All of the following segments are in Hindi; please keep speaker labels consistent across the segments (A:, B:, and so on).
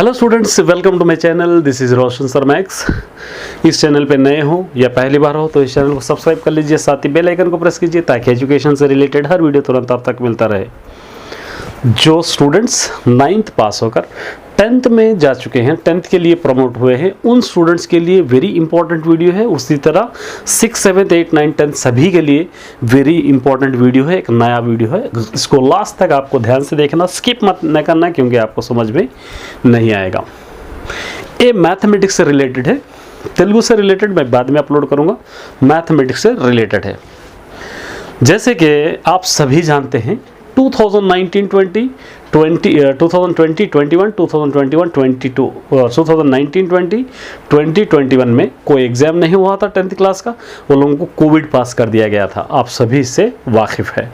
A: Hello students, welcome to my channel. This is Roshan sir Max. इस चैनल पे नए हो या पहली बार हो तो इस चैनल को सब्सक्राइब कर लीजिए, साथ ही बेल आइकन को प्रेस कीजिए ताकि एजुकेशन से रिलेटेड हर वीडियो तुरंत आप तक मिलता रहे। जो स्टूडेंट्स 9th पास होकर 10th में जा चुके हैं, 10th के लिए प्रमोट हुए हैं, उन स्टूडेंट्स के लिए वेरी इंपॉर्टेंट वीडियो है। उसी तरह 6, 7, 8, 9, 10 सभी के लिए वेरी इंपॉर्टेंट वीडियो है, एक नया वीडियो है। इसको लास्ट तक आपको ध्यान से देखना, स्किप मत न करना क्योंकि आपको समझ में नहीं आएगा। ये मैथमेटिक्स से रिलेटेड है, तेलुगु से रिलेटेड मैं बाद में अपलोड करूँगा। मैथमेटिक्स से रिलेटेड है। जैसे कि आप सभी जानते हैं 2019-20, 2020-21, 2021-22, 2019-20, 2021 में कोई एग्ज़ाम नहीं हुआ था 10th क्लास का, वो लोगों को कोविड पास कर दिया गया था। आप सभी इससे वाकिफ़ है।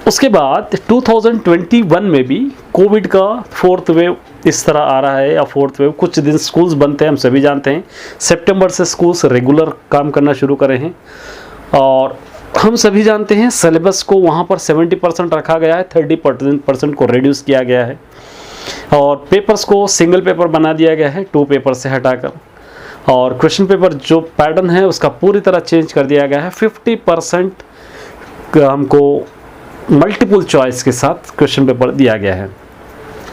A: उसके बाद 2021 में भी कोविड का 4th वेव इस तरह आ रहा है, या 4th वेव। कुछ दिन स्कूल्स बनते हैं, हम सभी जानते हैं। सितंबर से स्कूल्स रेगुलर काम करना शुरू करे हैं, और हम सभी जानते हैं सिलेबस को वहाँ पर 70% रखा गया है, 30% को रिड्यूस किया गया है, और पेपर्स को सिंगल पेपर बना दिया गया है 2 पेपर से हटाकर, और क्वेश्चन पेपर जो पैटर्न है उसका पूरी तरह चेंज कर दिया गया है। 50% हमको मल्टीपल चॉइस के साथ क्वेश्चन पेपर दिया गया है।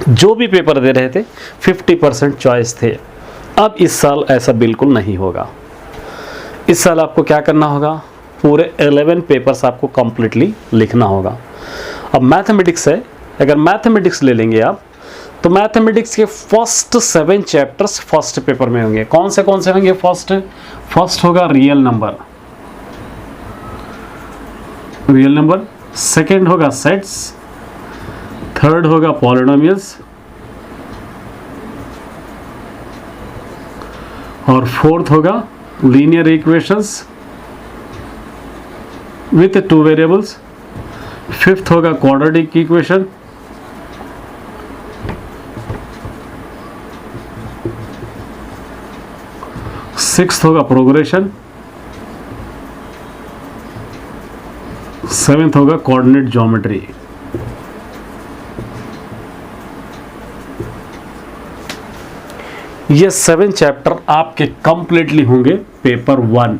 A: जो भी पेपर दे रहे थे 50% चॉइस थे। अब इस साल ऐसा बिल्कुल नहीं होगा। इस साल आपको क्या करना होगा, पूरे 11 पेपर्स आपको कम्प्लीटली लिखना होगा। अब मैथमेटिक्स है, अगर मैथमेटिक्स ले लेंगे आप तो मैथमेटिक्स के फर्स्ट 7 चैप्टर्स फर्स्ट पेपर में होंगे। कौन से होंगे? फर्स्ट होगा रियल नंबर, सेकंड होगा सेट्स, थर्ड होगा पॉलिनोमियल्स, और फोर्थ होगा linear equations with 2 variables, fifth होगा क्वाड्रेटिक इक्वेशन, सिक्स्थ होगा प्रोग्रेशन, सेवेंथ होगा कोऑर्डिनेट ज्योमेट्री। ये 7 चैप्टर आपके कंप्लीटली होंगे पेपर 1।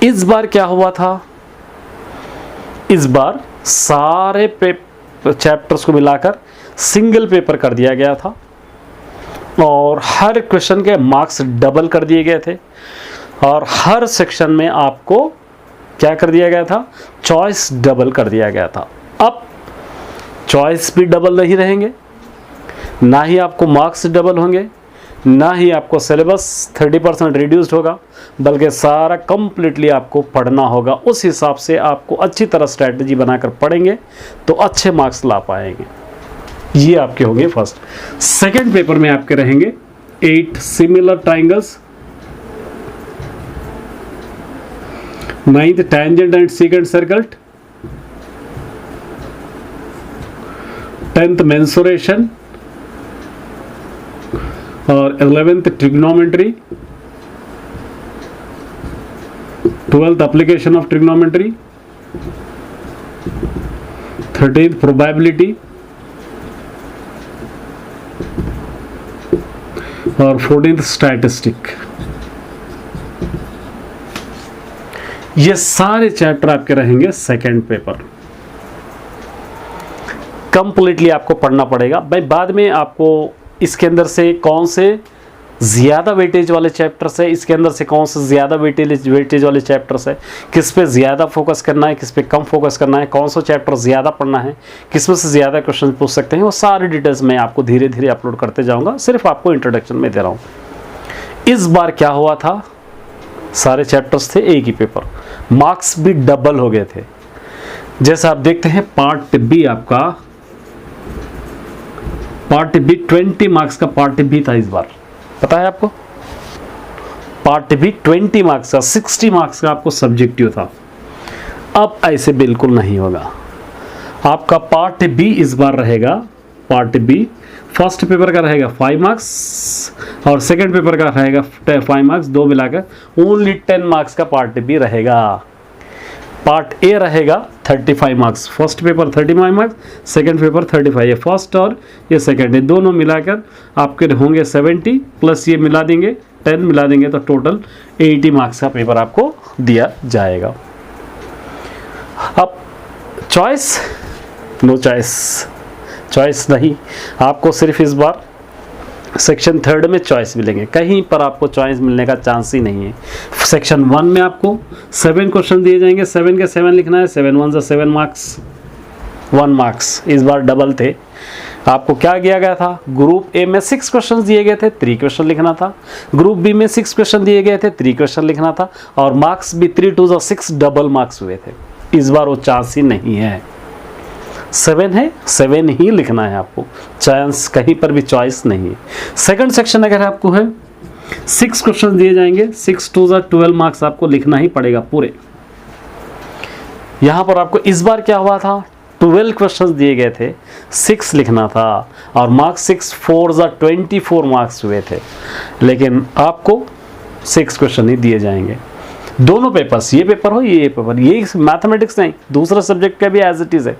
A: इस बार क्या हुआ था, इस बार सारे चैप्टर्स को मिलाकर सिंगल पेपर कर दिया गया था, और हर क्वेश्चन के मार्क्स डबल कर दिए गए थे, और हर सेक्शन में आपको क्या कर दिया गया था, चॉइस डबल कर दिया गया था। अब चॉइस भी डबल नहीं रहेंगे, ना ही आपको मार्क्स डबल होंगे, ना ही आपको सिलेबस 30% रिड्यूस्ड होगा, बल्कि सारा कम्प्लीटली आपको पढ़ना होगा। उस हिसाब से आपको अच्छी तरह स्ट्रैटेजी बनाकर पढ़ेंगे तो अच्छे मार्क्स ला पाएंगे। ये आपके होंगे फर्स्ट। सेकंड पेपर में आपके रहेंगे 8 similar triangles, 9th tangent and secant circle, 10th mensuration, और 11th trigonometry, 12th application of trigonometry, 13th probability, और 14th statistic। ये सारे चैप्टर आपके रहेंगे सेकंड पेपर। कंप्लीटली आपको पढ़ना पड़ेगा। भाई बाद में आपको इसके अंदर से कौन से ज़्यादा वेटेज वाले चैप्टर्स है, इसके अंदर से कौन से ज़्यादा वेटेज वाले चैप्टर्स है, किस पे ज़्यादा फोकस करना है, किस पे कम फोकस करना है, कौन सा चैप्टर ज़्यादा पढ़ना है, किस में से ज़्यादा क्वेश्चन पूछ सकते हैं, वो सारी डिटेल्स मैं आपको धीरे धीरे अपलोड करते जाऊँगा। सिर्फ आपको इंट्रोडक्शन में दे रहा हूँ। इस बार क्या हुआ था, सारे चैप्टर्स थे एक ही पेपर, मार्क्स भी डबल हो गए थे। जैसा आप देखते हैं पार्ट बी आपका, पार्ट बी 20 मार्क्स का पार्ट बी था इस बार, पता है आपको। पार्ट बी 20 मार्क्स का, 60 मार्क्स का आपको सब्जेक्टिव था। अब ऐसे बिल्कुल नहीं होगा। आपका पार्ट बी इस बार रहेगा, पार्ट बी फर्स्ट पेपर का रहेगा 5 मार्क्स, और सेकंड पेपर का रहेगा 5 मार्क्स, दो मिलाकर ओनली 10 मार्क्स का पार्ट बी रहेगा। पार्ट ए रहेगा 35 marks, first paper 35 marks, second paper 35, ये फर्स्ट और ये सेकंड, ये दोनों मिलाकर आपके होंगे 70 प्लस ये मिला देंगे 10 मिला देंगे तो टोटल 80 मार्क्स का पेपर आपको दिया जाएगा। अब चॉइस, नो चॉइस नहीं, आपको सिर्फ इस बार सेक्शन 3 में चॉइस मिलेंगे, कहीं पर आपको चॉइस मिलने का चांस ही नहीं है। सेक्शन 1 में आपको 7 क्वेश्चन दिए जाएंगे, 7 के 7 लिखना है, 7 1 से 7 मार्क्स, 1 मार्क्स, इस बार डबल थे। आपको क्या किया गया था, ग्रुप ए में 6 क्वेश्चन दिए गए थे, 3 क्वेश्चन लिखना था, ग्रुप बी में 6 क्वेश्चन दिए गए थे, 3 क्वेश्चन लिखना था, और मार्क्स भी 3 2 6 डबल मार्क्स हुए थे। इस बार वो चांस ही नहीं है, 7 है 7 ही लिखना है आपको, चांस कहीं पर भी चॉइस नहीं है। सेकंड सेक्शन अगर आपको है 6 क्वेश्चन दिए जाएंगे, 6 2 12 मार्क्स आपको लिखना ही पड़ेगा पूरे। यहां पर आपको इस बार क्या हुआ था, 12 क्वेश्चंस दिए गए थे, 6 लिखना था और मार्क्स 6 4 24 मार्क्स हुए थे, लेकिन आपको 6 क्वेश्चन ही दिए जाएंगे। दोनों पेपर्स, ये पेपर हो ये पेपर, ये मैथमेटिक्स नहीं, दूसरा सब्जेक्ट का भी एज इट इज है।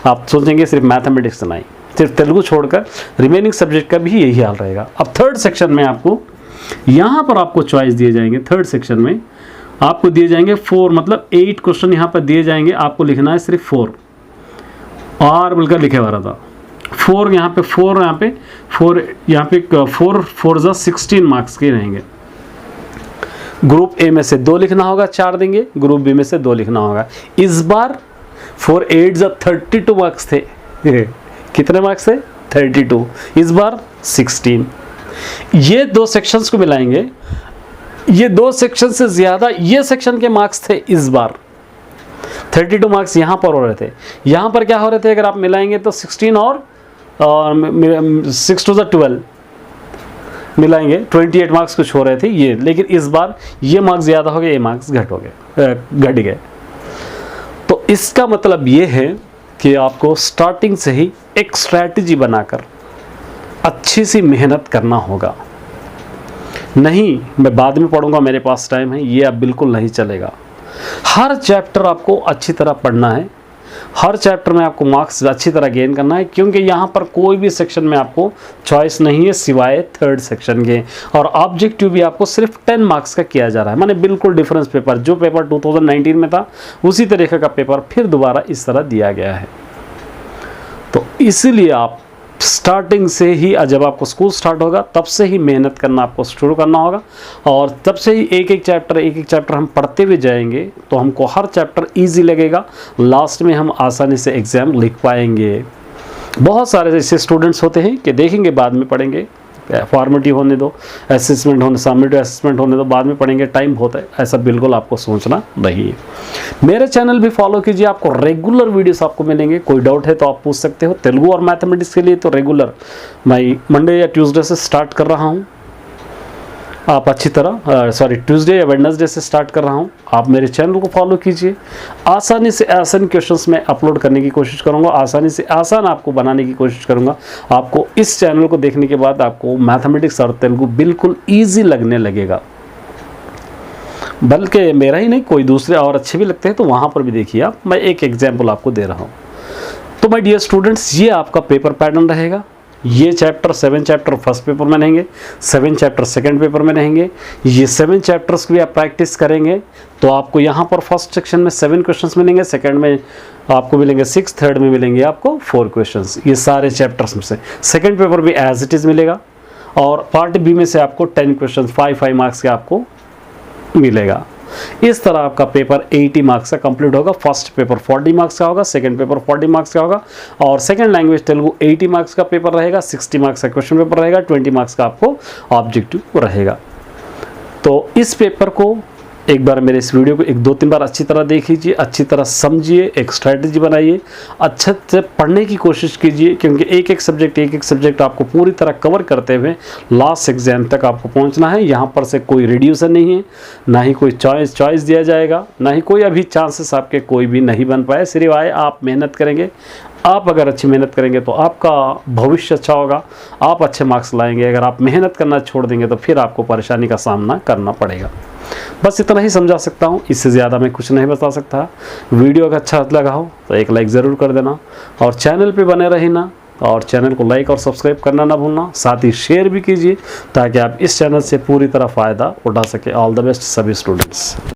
A: आप सोचेंगे सिर्फ मैथमेटिक्स नहीं, सिर्फ तेलुगु छोड़कर रिमेनिंग सब्जेक्ट का भी यही हाल रहेगा। अब थर्ड सेक्शन में आपको यहाँ पर आपको चॉइस दिए जाएंगे, थर्ड सेक्शन में आपको दिए जाएंगे 4 मतलब 8 क्वेश्चन यहाँ पर दिए जाएंगे, आपको लिखना है सिर्फ 4 और बोलकर लिखे हुआ था 4, यहाँ पे 4, यहाँ पे 4, यहाँ पे 4 4 16 मार्क्स के रहेंगे। ग्रुप ए में से 2 लिखना होगा, 4 देंगे, ग्रुप बी में से 2 लिखना होगा। इस बार 4 8 32 मार्क्स थे कितने मार्क्स थे 32, इस बार 16। ये 2 सेक्शंस को मिलाएंगे, ये 2 सेक्शन से ज़्यादा ये सेक्शन के मार्क्स थे इस बार, 32 मार्क्स यहाँ पर हो रहे थे। यहाँ पर क्या हो रहे थे, अगर आप मिलाएंगे तो 16 और 6 2 12 मिलाएंगे 28 मार्क्स कुछ हो रहे थे ये, लेकिन इस बार ये मार्क्स ज़्यादा हो गए, ये मार्क्स घट गए। तो इसका मतलब ये है कि आपको स्टार्टिंग से ही एक स्ट्रैटेजी बनाकर अच्छी सी मेहनत करना होगा। नहीं मैं बाद में पढ़ूंगा, मेरे पास टाइम है, ये अब बिल्कुल नहीं चलेगा। हर चैप्टर आपको अच्छी तरह पढ़ना है, हर चैप्टर में आपको मार्क्स अच्छी तरह गेन करना है, क्योंकि यहाँ पर कोई भी सेक्शन में आपको चॉइस नहीं है सिवाय थर्ड सेक्शन के। और ऑब्जेक्टिव भी आपको सिर्फ 10 मार्क्स का किया जा रहा है, माने बिल्कुल डिफरेंस पेपर, जो पेपर 2019 में था उसी तरीके का पेपर फिर दोबारा इस तरह दिया गया है। तो इसीलिए आप स्टार्टिंग से ही, जब आपको स्कूल स्टार्ट होगा तब से ही मेहनत करना आपको शुरू करना होगा, और तब से ही एक एक चैप्टर हम पढ़ते हुए जाएंगे तो हमको हर चैप्टर इजी लगेगा, लास्ट में हम आसानी से एग्ज़ाम लिख पाएंगे। बहुत सारे ऐसे स्टूडेंट्स होते हैं कि देखेंगे बाद में पढ़ेंगे, फॉर्मेटिव होने दो, असेसमेंट होने, समेटिव असेसमेंट होने दो, बाद में पढ़ेंगे, टाइम बहुत है, ऐसा बिल्कुल आपको सोचना नहीं है। मेरे चैनल भी फॉलो कीजिए, आपको रेगुलर वीडियोस आपको मिलेंगे। कोई डाउट है तो आप पूछ सकते हो। तेलुगु और मैथमेटिक्स के लिए तो रेगुलर मैं मंडे या ट्यूसडे से स्टार्ट कर रहा हूँ, आप अच्छी तरह ट्यूसडे या वेडनेसडे से स्टार्ट कर रहा हूँ। आप मेरे चैनल को फॉलो कीजिए, आसानी से आसान क्वेश्चंस में अपलोड करने की कोशिश करूँगा, आसानी से आसान आपको बनाने की कोशिश करूँगा। आपको इस चैनल को देखने के बाद आपको मैथमेटिक्स और तेलुगु बिल्कुल ईजी लगने लगेगा, बल्कि मेरा ही नहीं कोई दूसरे और अच्छे भी लगते हैं तो वहाँ पर भी देखिए आप। मैं एक एग्जाम्पल आपको दे रहा हूँ। तो माय डियर स्टूडेंट्स, ये आपका पेपर पैटर्न रहेगा। ये चैप्टर 7 चैप्टर फर्स्ट पेपर में रहेंगे, 7 चैप्टर सेकंड पेपर में रहेंगे। ये 7 चैप्टर्स की भी आप प्रैक्टिस करेंगे तो आपको यहाँ पर फर्स्ट सेक्शन में 7 क्वेश्चंस मिलेंगे, सेकंड में आपको मिलेंगे 6, थर्ड में मिलेंगे आपको 4 क्वेश्चंस। ये सारे चैप्टर्स में से सेकंड पेपर भी एज इट इज़ मिलेगा, और पार्ट बी में से आपको 10 क्वेश्चन 5 मार्क्स के आपको मिलेगा। इस तरह आपका पेपर 80 मार्क्स का कंप्लीट होगा। फर्स्ट पेपर 40 मार्क्स का होगा, सेकंड पेपर 40 मार्क्स का होगा, और सेकंड लैंग्वेज तेलुगु 80 मार्क्स का पेपर रहेगा, 60 मार्क्स का क्वेश्चन पेपर रहेगा, 20 मार्क्स का आपको ऑब्जेक्टिव रहेगा। तो इस पेपर को एक बार मेरे इस वीडियो को 1-2-3 बार अच्छी तरह देख लीजिए, अच्छी तरह समझिए, एक स्ट्रैटेजी बनाइए, अच्छे से पढ़ने की कोशिश कीजिए, क्योंकि एक एक सब्जेक्ट आपको पूरी तरह कवर करते हुए लास्ट एग्जाम तक आपको पहुंचना है। यहाँ पर से कोई रिड्यूसन नहीं है, ना ही कोई चॉइस दिया जाएगा, ना ही कोई अभी चांसेस आपके कोई भी नहीं बन पाए। सिर्फ आए आप मेहनत करेंगे, आप अगर अच्छी मेहनत करेंगे तो आपका भविष्य अच्छा होगा, आप अच्छे मार्क्स लाएंगे। अगर आप मेहनत करना छोड़ देंगे तो फिर आपको परेशानी का सामना करना पड़ेगा। बस इतना ही समझा सकता हूँ, इससे ज़्यादा मैं कुछ नहीं बता सकता। वीडियो अगर अच्छा लगा हो तो एक लाइक ज़रूर कर देना और चैनल पे बने रहना और चैनल को लाइक और सब्सक्राइब करना ना भूलना, साथ ही शेयर भी कीजिए ताकि आप इस चैनल से पूरी तरह फ़ायदा उठा सके। ऑल द बेस्ट सभी स्टूडेंट्स।